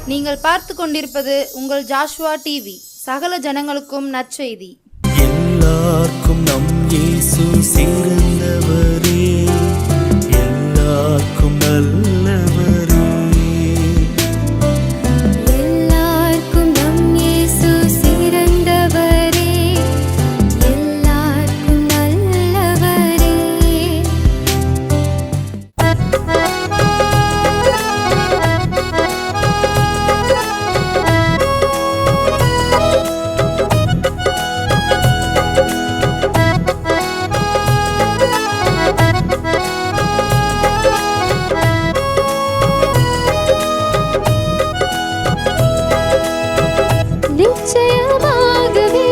நீங்கள் பார்த்து கொண்டிருப்பது உங்கள் ஜாஷுவா டிவி. சகல ஜனங்களுக்கும் நற்செய்தி. எல்லாருக்கும் நம் இயேசு சிறந்தவரே, எல்லாருக்கும் நல்லவரே. எல்லாருக்கும் நம் இயேசு சிறந்தவரே, எல்லாருக்கும் நல்லவரே. நிச்சயமாகவே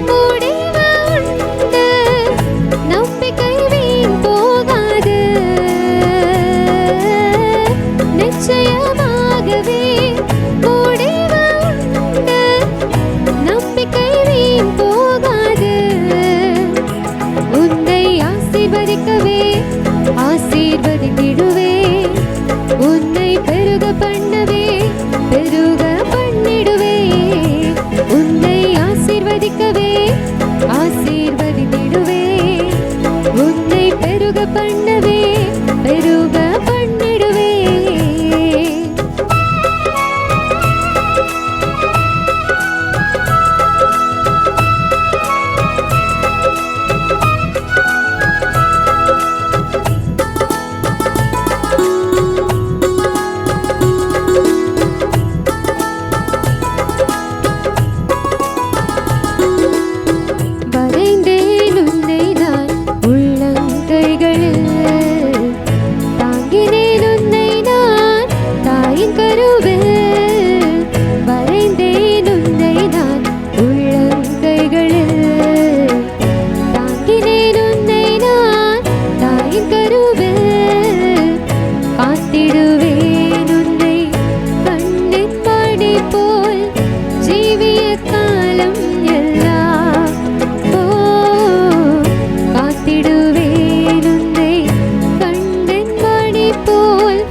முடிவு உண்டு, நம்பிக்கை வீண் போகாது. நிச்சயமாகவே முடிவு உண்டு, நம்பிக்கை வீண் போகாது. உன்னை ஆசீர்வதிக்கவே ஆசீர்வதித்திடுவே, உன்னை பெருக பண்ணவே பெருக பண்ணிடுவே. உன்னை ஆசீர்வதிக்கவே ஆசீர்வதித்திடுவே, உன்னை பெருக பண்ணவே பெருக பண்ணிடுவே. வரைந்தேன் உன்னை நான் உள்ளங்கைகளில், தாங்கினேன் உன்னை நான் தாயின் கருவில். வரைந்தேன் உன்னை நான் உள்ளங்கைகளில், தாங்கினேன் உன்னை நான் தாயின் கருவில். காத்திடுவேன் உன்னை கண்ணின் மணி போல் ஜீவிய காலம் எல்லாம். காத்திடுவேன் உன்னை கண்ணின் மணி போல்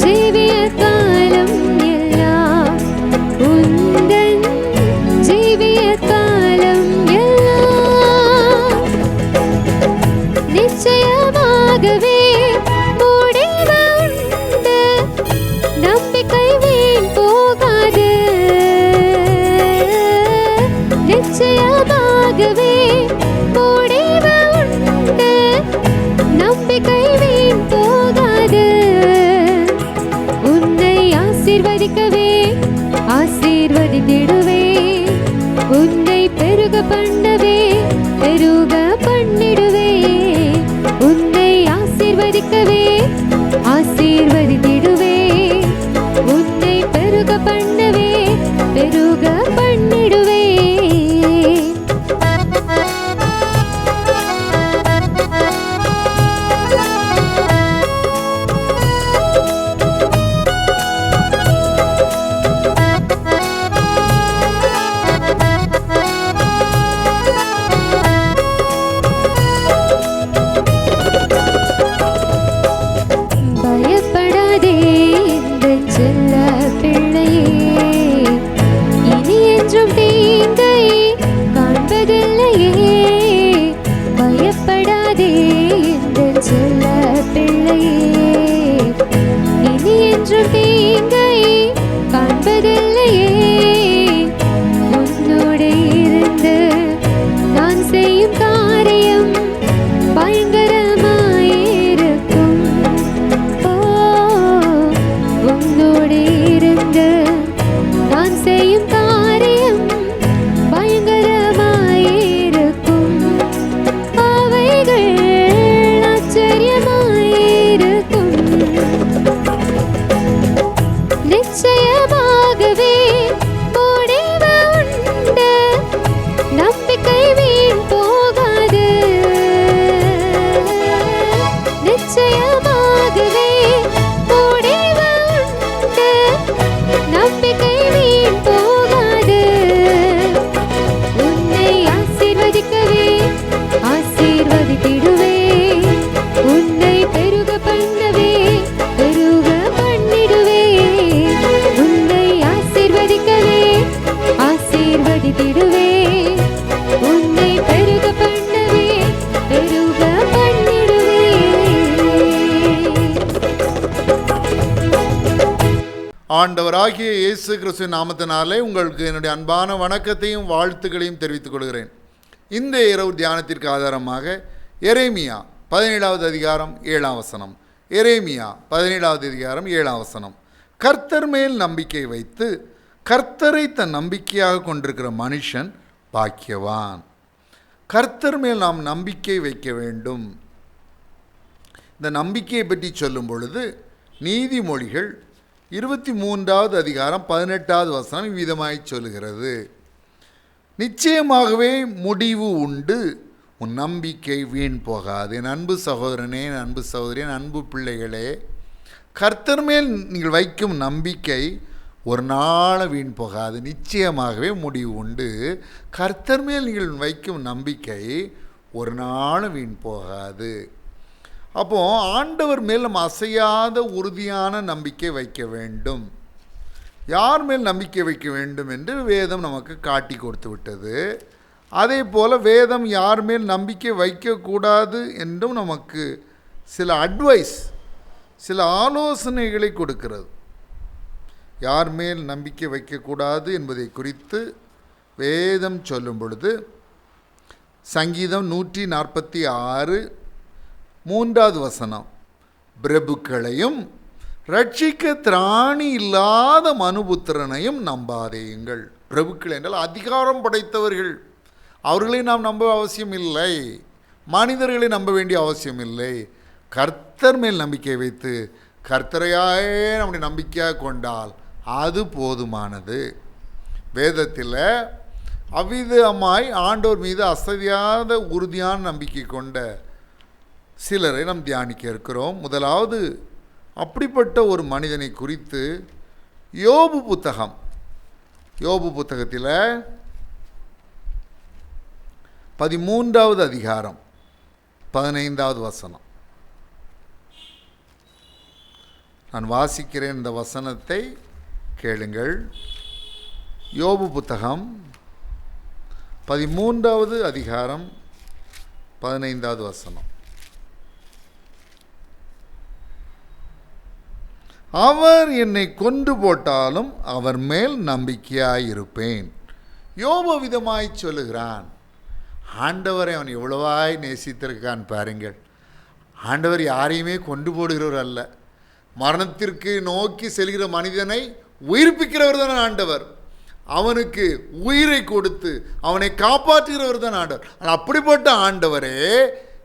ஜீவிய காலம் எல்லாம். உந்தன் ஜீவிய காலம் எல்லாம். நிச்சயமாகவே முடிவு உண்டு, நம்பிக்கை வீண் போகாது. நிச்சயமாகவே முடிவு உண்டு, நம்பிக்கை வீண் போகாது. உன்னை ஆசீர்வதிக்கவே ஆசீர்வதித்திடுவே, உன்னை பெருக பண்ணவே பெருக பண்ணிடுவே. உன்னை ஆசீர்வதிக்கவே ஆசீர்வதித்திடுவே, உன்னை பெருக பண்ணவே பெருக பண்ணிடுவே. பயப்படாதே இந்த செல்ல பிள்ளையே, இனி என் ஆண்டவராகிய இயேசு கிறிஸ்துவின் நாமத்தினாலே உங்களுக்கு என்னுடைய அன்பான வணக்கத்தையும் வாழ்த்துக்களையும் தெரிவித்துக் கொள்கிறேன். இந்த இரவு தியானத்திற்கு ஆதாரமாக எரேமியா 17வது அதிகாரம் 7ஆம் வசனம். எரேமியா 17வது அதிகாரம் 7ஆம் வசனம். கர்த்தர் மேல் நம்பிக்கை வைத்து கர்த்தரை தன் நம்பிக்கையாக கொண்டிருக்கிற மனுஷன் பாக்கியவான். கர்த்தர் மேல் நாம் நம்பிக்கை வைக்க வேண்டும். இந்த நம்பிக்கையை பற்றி சொல்லும் பொழுது நீதிமொழிகள் 23வது அதிகாரம் 18வது வசனம் இவ்விதமாய் சொல்லுகிறது. நிச்சயமாகவே முடிவு உண்டு, உன் நம்பிக்கை வீண் போகாது. என் அன்பு சகோதரனே, என் அன்பு சகோதரி, என் அன்பு பிள்ளைகளே, கர்த்தர் மேல் நீங்கள் வைக்கும் நம்பிக்கை ஒரு நாள் வீண் போகாது. நிச்சயமாகவே முடிவு உண்டு. கர்த்தர் மேல் நீங்கள் வைக்கும் நம்பிக்கை ஒரு நாள் வீண் போகாது. அப்போது ஆண்டவர் மேல் நம்ம அசையாத உறுதியான நம்பிக்கை வைக்க வேண்டும். யார் மேல் நம்பிக்கை வைக்க வேண்டும் என்று வேதம் நமக்கு காட்டி கொடுத்து விட்டது. அதே போல் வேதம் யார் மேல் நம்பிக்கை வைக்கக்கூடாது என்றும் நமக்கு சில அட்வைஸ், சில ஆலோசனைகளை கொடுக்கிறது. யார் மேல் நம்பிக்கை வைக்கக்கூடாது என்பதை குறித்து வேதம் சொல்லும் பொழுது சங்கீதம் 146 3வது வசனம், பிரபுக்களையும் ரட்சிக்க திராணி இல்லாத மனுபுத்திரனையும் நம்பாதேயுங்கள். பிரபுக்கள் என்றால் அதிகாரம் படைத்தவர்கள். அவர்களை நாம் நம்ப அவசியம் இல்லை, மனிதர்களை நம்ப வேண்டிய அவசியம் இல்லை. கர்த்தர் மேல் நம்பிக்கை வைத்து கர்த்தரையாயே நம்முடைய நம்பிக்கையாக கொண்டால் அது போதுமானது. வேதத்தில் அவ்விதமாய் ஆண்டவர் மீது அசையாத உறுதியான நம்பிக்கை கொண்ட சிலரை நாம் தியானிக்க இருக்கிறோம். முதலாவது அப்படிப்பட்ட ஒரு மனிதனை குறித்து யோபு புத்தகம், யோபு புத்தகத்தில் 13வது அதிகாரம் 15வது வசனம். நான் வாசிக்கிறேன், இந்த வசனத்தை கேளுங்கள். யோபு புத்தகம் 13வது அதிகாரம் 15வது வசனம். அவர் என்னை கொண்டு போட்டாலும் அவர் மேல் நம்பிக்கையாயிருப்பேன். யோபு விதமாய் சொல்லுகிறான். ஆண்டவரை அவன் எவ்வளவாய் நேசித்திருக்கான் பாருங்கள். ஆண்டவர் யாரையுமே கொண்டு போடுகிறவர் அல்ல, மரணத்திற்கு நோக்கி செல்கிற மனிதனை உயிர்ப்பிக்கிறவர் தான் ஆண்டவர். அவனுக்கு உயிரை கொடுத்து அவனை காப்பாற்றுகிறவர் தான் ஆண்டவர். ஆனால் அப்படிப்பட்ட ஆண்டவரே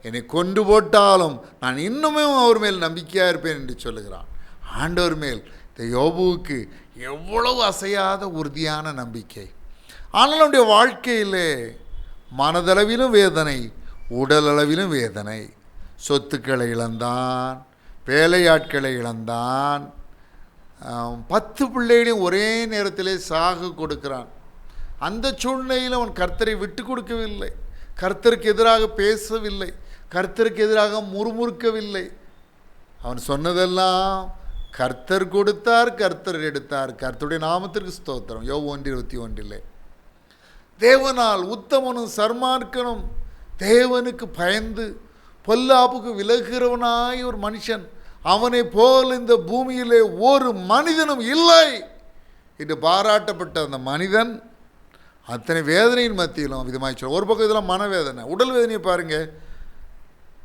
என்னை கொண்டு போட்டாலும் நான் இன்னுமே அவர் மேல் நம்பிக்கையாக இருப்பேன் என்று சொல்லுகிறான். ஆண்டவர் மேல் இந்த யோபுவுக்கு எவ்வளவு அசையாத உறுதியான நம்பிக்கை. ஆனால் அவனுடைய வாழ்க்கையிலே மனதளவிலும் வேதனை, உடலளவிலும் வேதனை. சொத்துக்களை இழந்தான், வேலையாட்களை இழந்தான், 10 பிள்ளைகளையும் ஒரே நேரத்திலே சாக கொடுக்கிறான். அந்த சூழ்நிலையில் அவன் கர்த்தரை விட்டு கொடுக்கவில்லை, கர்த்தருக்கு எதிராக பேசவில்லை, கர்த்தருக்கு எதிராக முறுமுறுக்கவில்லை. அவன் சொன்னதெல்லாம் கர்த்தர் கொடுத்தார், கர்த்தர் எடுத்தார், கர்த்தருடைய நாமத்திற்கு ஸ்தோத்திரம். யோபு 1:21. தேவனால் உத்தமனும் சர்மார்க்கனும் தேவனுக்கு பயந்து பொல்லாப்புக்கு விலகுகிறவனாய் ஒரு மனுஷன், அவனை போல் இந்த பூமியிலே ஒரு மனிதனும் இல்லை என்று பாராட்டப்பட்ட அந்த மனிதன் அத்தனை வேதனையின் மத்தியிலும் விதமாய் சொல்ல. ஒரு பக்கம் இதெல்லாம் மனவேதனை, உடல் வேதனையை பாருங்கள்.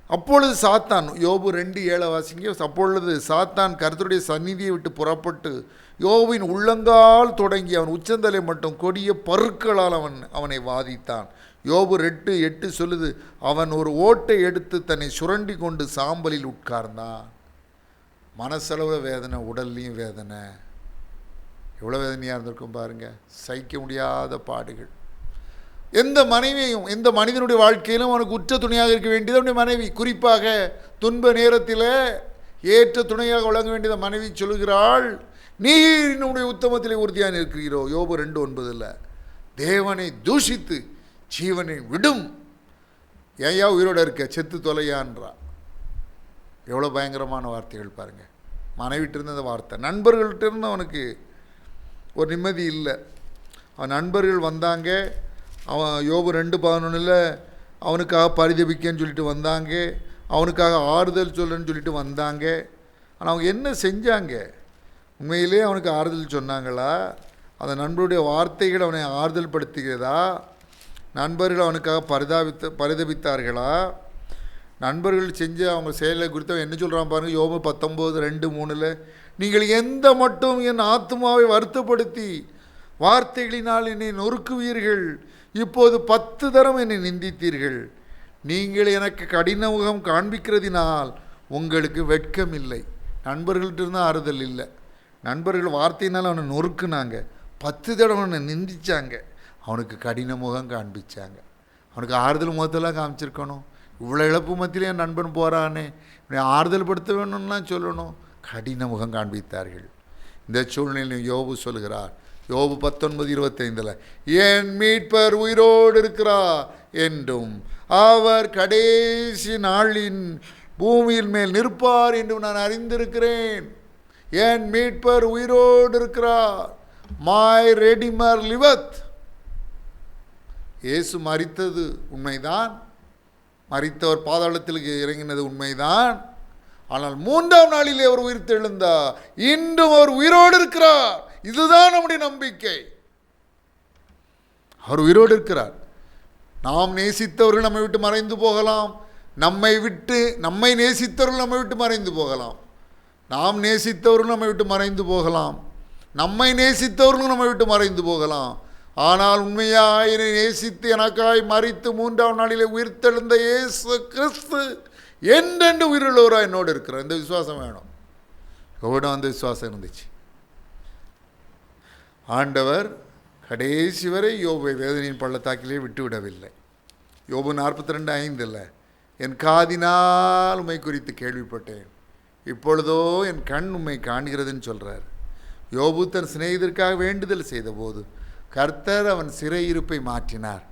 அப்பொழுது சாத்தான், யோபு 2:7 வாசிங்க. அப்பொழுது சாத்தான் கர்த்தருடைய சந்நிதியை விட்டு புறப்பட்டு யோபுவின் உள்ளங்கால் தொடங்கி அவன் உச்சந்தலை மட்டும் கொடிய பருக்களால் அவனை வாதித்தான். யோபு 2:8 சொல்லுது, அவன் ஒரு ஓட்டை எடுத்து தன்னை சுரண்டி கொண்டு சாம்பலில் உட்கார்ந்தான். மனசளவு வேதனை, உடல்லையும் வேதனை. எவ்வளோ வேதனையாக இருந்திருக்கும் பாருங்கள். சகிக்க முடியாத பாடுகள். எந்த மனைவியும், எந்த மனிதனுடைய வாழ்க்கையிலும் அவனுக்கு உற்ற துணையாக இருக்க வேண்டியது அவனுடைய மனைவி. குறிப்பாக துன்ப நேரத்தில் ஏற்ற துணையாக வழங்க வேண்டியத மனைவி சொல்லுகிறாள், நீர் என்னுடைய உத்தமத்திலே உறுதியாக இருக்கிறீரோ. யோபு 2:9. தேவனை தூஷித்து ஜீவனை விடும், ஏயா உயிரோடு இருக்க, செத்து தொலையான்றா. எவ்வளோ பயங்கரமான வார்த்தைகள் பாருங்கள். மனைவிட்டு இருந்த அந்த வார்த்தை. நண்பர்கள்ட்ட இருந்து அவனுக்கு ஒரு நிம்மதி இல்லை. அவன் நண்பர்கள் வந்தாங்க, அவன் யோபு 2:11 அவனுக்காக பரிதபிக்கன்னு சொல்லிட்டு வந்தாங்க, அவனுக்காக ஆறுதல் சொல்லுன்னு சொல்லிட்டு வந்தாங்க. ஆனால் அவங்க என்ன செஞ்சாங்க? உண்மையிலே அவனுக்கு ஆறுதல் சொன்னாங்களா? அந்த நண்பருடைய வார்த்தைகள் அவனை ஆறுதல் படுத்துகிறதா? நண்பர்கள் அவனுக்காக பரிதபித்தார்களா? நண்பர்கள் செஞ்ச அவங்க செயலை குறித்து அவன் என்ன சொல்கிறான் பாருங்கள். யோபு 19:2-3 நீங்கள் எந்த மட்டும் என் ஆத்துமாவை வருத்தப்படுத்தி வார்த்தைகளினால் என்னை நொறுக்குவீர்கள். இப்போது 10 தரம் என்னை நிந்தித்தீர்கள். நீங்கள் எனக்கு கடின முகம் காண்பிக்கிறதினால் உங்களுக்கு வெட்கம் இல்லை. நண்பர்கள்ட்ட இருந்தால் ஆறுதல் இல்லை. நண்பர்கள் வார்த்தையினால் அவனை நொறுக்குனாங்க. 10 தடவை அவனை நிந்திச்சாங்க. அவனுக்கு கடின முகம் காண்பிச்சாங்க. அவனுக்கு ஆறுதல் முகத்தெல்லாம் காமிச்சிருக்கணும். இவ்வளோ இழப்பு மத்தியிலே என் நண்பன் போகிறானே, இவனை ஆறுதல் படுத்த வேணும்லாம் சொல்லணும். கடின முகம் காண்பித்தார்கள். இந்த சூழ்நிலையில் யோபு சொல்கிறார், யோபு 19:25 என் மீட்பர் உயிரோடு இருக்கிறார் என்றும் அவர் கடைசி நாளின் பூமியின் மேல் நிற்பார் என்றும் நான் அறிந்திருக்கிறேன். என் மீட்பர் உயிரோடு இருக்கிறார். My redeemer லிவத். இயேசு மரித்தது உண்மைதான், மரித்தவர் பாதாளத்திற்கு இறங்கினது உண்மைதான். ஆனால் 3ஆம் நாளிலே அவர் உயிர்த்தெழுந்தார். இன்றும் அவர் உயிரோடு இருக்கிறார். இதுதான் நம்முடைய நம்பிக்கை. அவர் உயிரோடு இருக்கிறார். நாம் நேசித்தவர்கள் நம்மை விட்டு மறைந்து போகலாம். நம்மை நேசித்தவர்கள் நம்மை விட்டு மறைந்து போகலாம். நாம் நேசித்தவர்கள் நம்மை விட்டு மறைந்து போகலாம். நம்மை நேசித்தவர்களும் நம்மை விட்டு மறைந்து போகலாம். ஆனால் உண்மையாய் என்னை நேசித்து எனக்காய் மரித்து 3ஆம் நாளிலே உயிர்த்தெழுந்த இயேசு கிறிஸ்து என்றென்று உயிருள்ளவராக என்னோடு இருக்கிறார். இந்த விசுவாசம் வேணும். எவ்வளோ அந்த விசுவாசம் இருந்துச்சு. ஆண்டவர் கடைசி வரை யோபை வேதனையின் பள்ளத்தாக்கிலே விட்டுவிடவில்லை. யோபு 42:5 என் காதினால் உம்மை குறித்து கேள்விப்பட்டேன், இப்பொழுதோ என் கண் உம்மை காண்கிறதுன்னு சொல்கிறார். யோபு தன் சிநேகிதற்காக வேண்டுதல் செய்தபோது கர்த்தர் அவன் சிறையிருப்பை மாற்றினார்.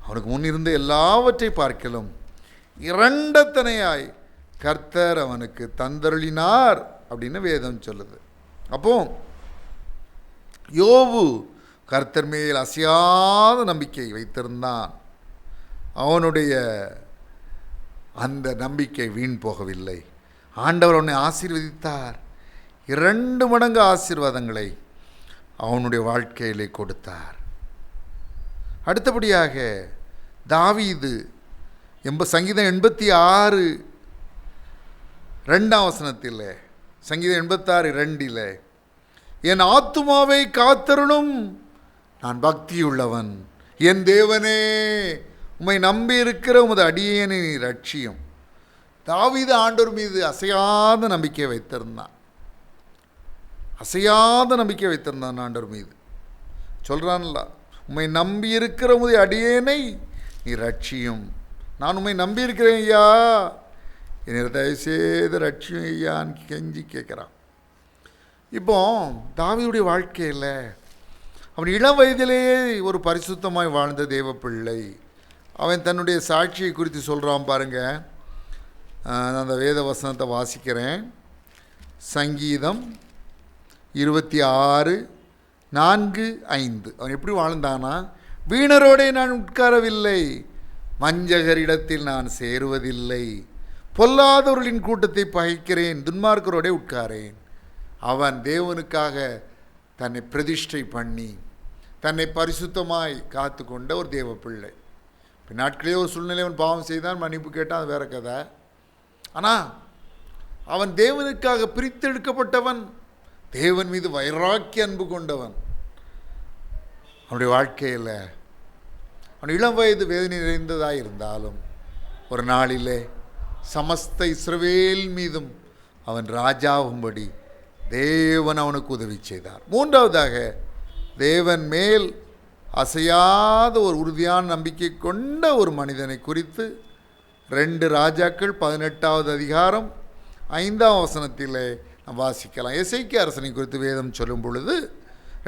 அவனுக்கு முன்னிருந்த எல்லாவற்றை பார்க்கலும் இரண்டத்தனையாய் கர்த்தர் அவனுக்கு தந்தருளினார் அப்படின்னு வேதம் சொல்லுது. அப்போ யோபு கர்த்தர் மேல் அசையாத நம்பிக்கை வைத்திருந்தான். அவனுடைய அந்த நம்பிக்கை வீண் போகவில்லை. ஆண்டவர் அவனை ஆசீர்வதித்தார். 2 மடங்கு ஆசீர்வாதங்களை அவனுடைய வாழ்க்கையிலே கொடுத்தார். அடுத்தபடியாக தாவீது சங்கீதம் 86:2 சங்கீதம் 86:2 என் ஆத்துமாவை காத்தருளும், நான் பக்தியுள்ளவன். என் தேவனே, உம்மை நம்பி இருக்கிற உமது அடியேனை நீர் ரட்சியும். தாவீது ஆண்டவர் மீது அசையாத நம்பிக்கை வைத்திருந்தான். அசையாத நம்பிக்கை வைத்திருந்தான் ஆண்டவர் மீது. சொல்கிறான்ல, உம்மை நம்பி இருக்கிற உமது அடியேனை நீ ரட்சியும். நான் உம்மை நம்பி இருக்கிறேன் ஐயா, என்னை தயவுசெய்து ரட்சியும் ஐயான்னு கெஞ்சி கேட்குறான். இப்போ தாவீதுடைய வாழ்க்கையில் அவன் இளம் வயதிலேயே ஒரு பரிசுத்தமாய் வாழ்ந்த தேவ பிள்ளை. அவன் தன்னுடைய சாட்சியை குறித்து சொல்கிறான் பாருங்க. நான் அந்த வேத வசனத்தை வாசிக்கிறேன். சங்கீதம் 26:4-5 அவன் எப்படி வாழ்ந்தானா? வீணரோடே நான் உட்காரவில்லை, வஞ்சகரிடத்தில் நான் சேருவதில்லை, பொல்லாதவர்களின் கூட்டத்தை பகைக்கிறேன், துன்மார்க்கரோடே உட்காரேன். அவன் தேவனுக்காக தன்னை பிரதிஷ்டை பண்ணி தன்னை பரிசுத்தமாய் காத்து கொண்ட ஒரு தேவ பிள்ளை. நாட்களே ஒரு சூழ்நிலை அவன் பாவம் செய்தான், மன்னிப்பு கேட்டான், அது வேற கதை. ஆனால் அவன் தேவனுக்காக பிரித்தெடுக்கப்பட்டவன், தேவன் மீது வைராக்கிய அன்பு கொண்டவன். அவனுடைய வாழ்க்கையில் அவன் இளம் வயது வேதனை நிறைந்ததாக இருந்தாலும் ஒரு நாளிலே சமஸ்த இஸ்ரவேல் மீதும் அவன் ராஜாவும்படி தேவன் அவனுக்கு உதவி செய்தார். 3வதாக தேவன் மேல் அசையாத ஒரு உறுதியான நம்பிக்கை கொண்ட ஒரு மனிதனை குறித்து 2 ராஜாக்கள் 18:5 நாம் வாசிக்கலாம். எசேக்கியா அரசனை குறித்து வேதம் சொல்லும் பொழுது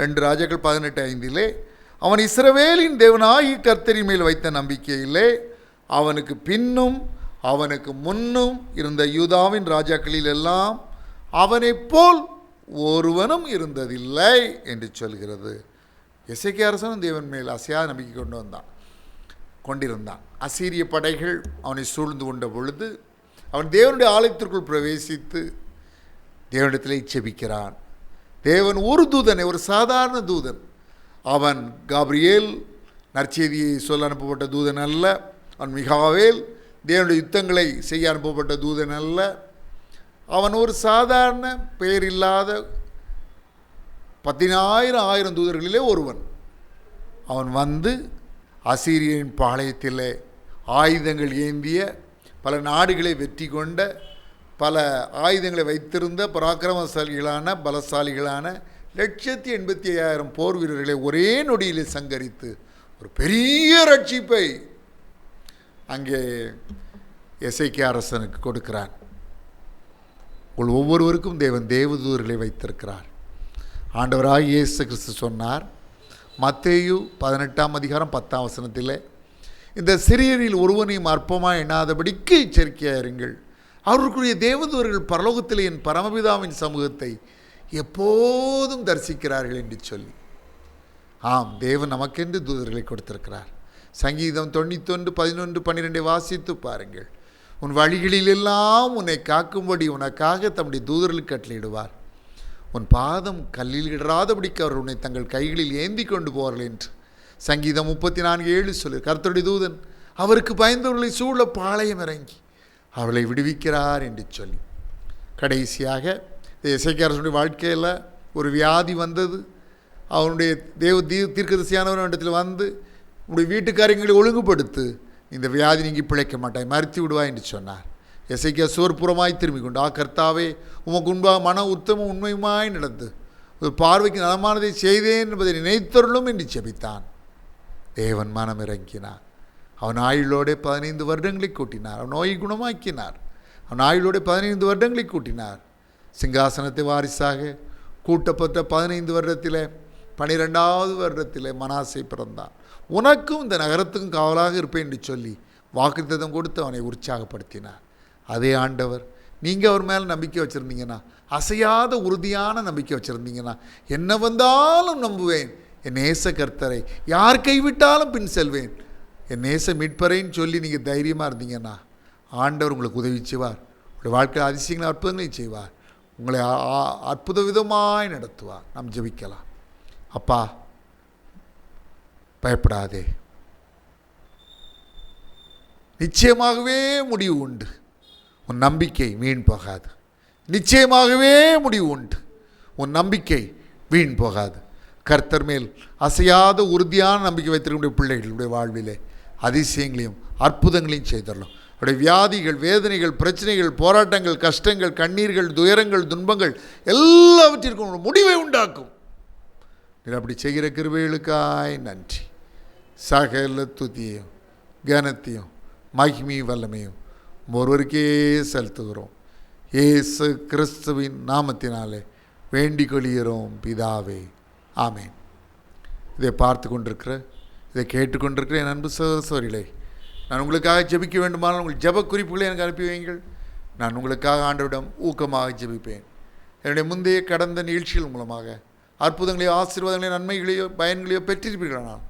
2 ராஜாக்கள் 18:5 அவன் இஸ்ரவேலின் தேவனாகிய கர்த்தரின் மேல் வைத்த நம்பிக்கையிலே அவனுக்கு பின்னும் அவனுக்கு முன்னும் இருந்த யூதாவின் ராஜாக்களில் எல்லாம் அவனைப் போல் ஒருவனும் இருந்ததில்லை என்று சொல்கிறது. எசேக்கியா அரசனும் தேவன் மேல் அசையாத நம்பிக்கை கொண்டிருந்தான். அசீரிய படைகள் அவனை சூழ்ந்து கொண்ட பொழுது அவன் தேவனுடைய ஆலயத்திற்குள் பிரவேசித்து தேவனிடத்திலே ஜெபிக்கிறான். தேவன் ஒரு தூதனை, ஒரு சாதாரண தூதன், அவன் காபிரியேல் நற்செய்தியை சொல்ல அனுப்பப்பட்ட தூதன் அல்ல. அவன் மிகாவேல் தேவனுடைய யுத்தங்களை செய்ய அனுப்பப்பட்ட தூதன் அல்ல. அவன் ஒரு சாதாரண பெயர் இல்லாத 10,000 தூதர்களிலே ஒருவன். அவன் வந்து அசீரியரின் பாளையத்திலே ஆயுதங்கள் ஏந்திய, பல நாடுகளை வெற்றி கொண்ட, பல ஆயுதங்களை வைத்திருந்த பராக்கிரமசாலிகளான, பலசாலிகளான 1,85,000 போர் வீரர்களை ஒரே நொடியிலே சங்கரித்து ஒரு பெரிய ரட்சிப்பை அங்கே எசேக்கியா அரசனுக்கு கொடுக்கிறான். உங்கள் ஒவ்வொருவருக்கும் தேவன் தேவதூதர்களை வைத்திருக்கிறார். ஆண்டவராக இயேசு கிறிஸ்து சொன்னார், மத்தேயு 18ஆம் அதிகாரம் 10ஆம் வசனத்தில், இந்த சிறியரில் ஒருவனையும் அற்பமாக எண்ணாதபடிக்கு எச்சரிக்கையாக இருங்கள், அவர்களுக்குரிய தேவதூதர்கள் பரலோகத்தில் என் பரமபிதாவின் சமூகத்தை எப்போதும் தரிசிக்கிறார்கள் என்று சொல்லி. ஆம், தேவன் நமக்கென்று தூதர்களை கொடுத்திருக்கிறார். சங்கீதம் 91:11-12 வாசித்து பாருங்கள். உன் வழிகளிலெல்லாம் உன்னை காக்கும்படி உனக்காக தம்முடைய தூதர்களுக்கு கட்டளையிடுவார். உன் பாதம் கல்லில் இடராதபடிக்கு அவர் உன்னை தங்கள் கைகளில் ஏந்தி கொண்டு போவார்கள் என்று சங்கீதம் 34:7 சொல்லு. கர்த்தருடைய தூதன் அவருக்கு பயந்தவர்களை சூழ பாளையம் இறங்கி அவளை விடுவிக்கிறார் என்று சொல்லி. கடைசியாக எசேக்கியா அரசனுடைய வாழ்க்கையில் ஒரு வியாதி வந்தது. அவனுடைய தீர்க்கதரிசியானவர் இடத்தில் வந்து, உன்னுடைய வீட்டுக்காரியங்களை ஒழுங்குபடுத்து, இந்த வியாதி நீங்கி பிழைக்க மாட்டாய், மறுத்து விடுவாய் என்று சொன்னார். எசேக்கியா சோர்புறமாய் திரும்பி கொண்டு, கர்த்தாவே உமக்கு முன்பாக மன உத்தமும் உண்மையுமாய் நடந்து ஒரு பார்வைக்கு நலமானதை செய்தேன் என்பதை நினைத்தருளும் என்று செபித்தான். தேவன் மனம் இறங்கினார். அவன் ஆயுளோടെ 15 வருடங்களை கூட்டினார். அவன் நோயை குணமாக்கினார். அவன் ஆயுளோടെ 15 வருடங்களை கூட்டினார். சிங்காசனத்தை வாரிசாக கூட்டப்பட்ட 15 வருடத்தில் 12வது வருடத்தில் மனாசே பிறந்தான். உனக்கும் இந்த நகரத்துக்கும் காவலாக இருப்பேன் என்று சொல்லி வாக்குத்தத்தம் கொடுத்து அவனை உற்சாகப்படுத்தினார். அதே ஆண்டவர், நீங்கள் அவர் மேலே நம்பிக்கை வச்சுருந்தீங்கன்னா, அசையாத உறுதியான நம்பிக்கை வச்சுருந்தீங்கன்னா, என்ன வந்தாலும் நம்புவேன், என் நேச கர்த்தரை யார் கைவிட்டாலும் பின் செல்வேன், என் நேச மீட்பறைன்னு சொல்லி நீங்கள் தைரியமாக இருந்தீங்கன்னா, ஆண்டவர் உங்களுக்கு உதவி செய்வார். உங்களுடைய வாழ்க்கையில் அதிசயங்களை அற்புதங்களையும் செய்வார். உங்களை அற்புத விதமாய் நடத்துவார். நாம் ஜெபிக்கலாம். அப்பா, பயப்படாதே, நிச்சயமாகவே முடிவு உண்டு. உன் நம்பிக்கை வீண் போகாது. நிச்சயமாகவே முடிவு உண்டு. உன் நம்பிக்கை வீண் போகாது. கர்த்தர் மேல் அசையாத உறுதியான நம்பிக்கை வைத்திருக்கின்ற பிள்ளைகளுடைய வாழ்விலே அதிசயங்களையும் அற்புதங்களையும் செய்தரலாம். அவருடைய வியாதிகள், வேதனைகள், பிரச்சனைகள், போராட்டங்கள், கஷ்டங்கள், கண்ணீர்கள், துயரங்கள், துன்பங்கள் எல்லாவற்றிற்கும் ஒரு முடிவை உண்டாக்கும். நீர் அப்படி செய்கிற கிருபைகளுக்காய் நன்றி. சகல துதியையும் கனத்தையும் மகிமையும் வல்லமையும் ஒருவருக்கே செலுத்துகிறோம். இயேசு கிறிஸ்துவின் நாமத்தினாலே வேண்டிக் கொள்கிறோம் பிதாவே, ஆமேன். இதை பார்த்து கொண்டிருக்கிற, இதை கேட்டுக்கொண்டிருக்கிற என் அன்பு சகோதரிகளே, நான் உங்களுக்காக ஜெபிக்க வேண்டுமானால் உங்கள் ஜெப குறிப்புகளை எனக்கு அனுப்பி வையுங்கள். நான் உங்களுக்காக ஆண்டவரிடம் ஊக்கமாக ஜெபிப்பேன். என்னுடைய முந்தைய கடந்த நிகழ்ச்சிகள் மூலமாக அற்புதங்களையோ, ஆசீர்வாதங்களையோ, நன்மைகளையோ, பயன்களையோ பெற்றிருப்பீர்களானால்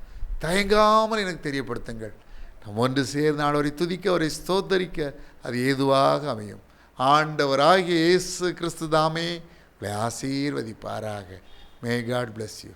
தயங்காமல் எனக்கு தெரியப்படுத்துங்கள். நாம் ஒன்று சேர்ந்து ஆண்டவரை துதிக்க, அவரை ஸ்தோத்தரிக்க அது ஏதுவாக அமையும். ஆண்டவராகிய இயேசு கிறிஸ்து தாமே உங்களை ஆசீர்வதிப்பாராக. May God bless you.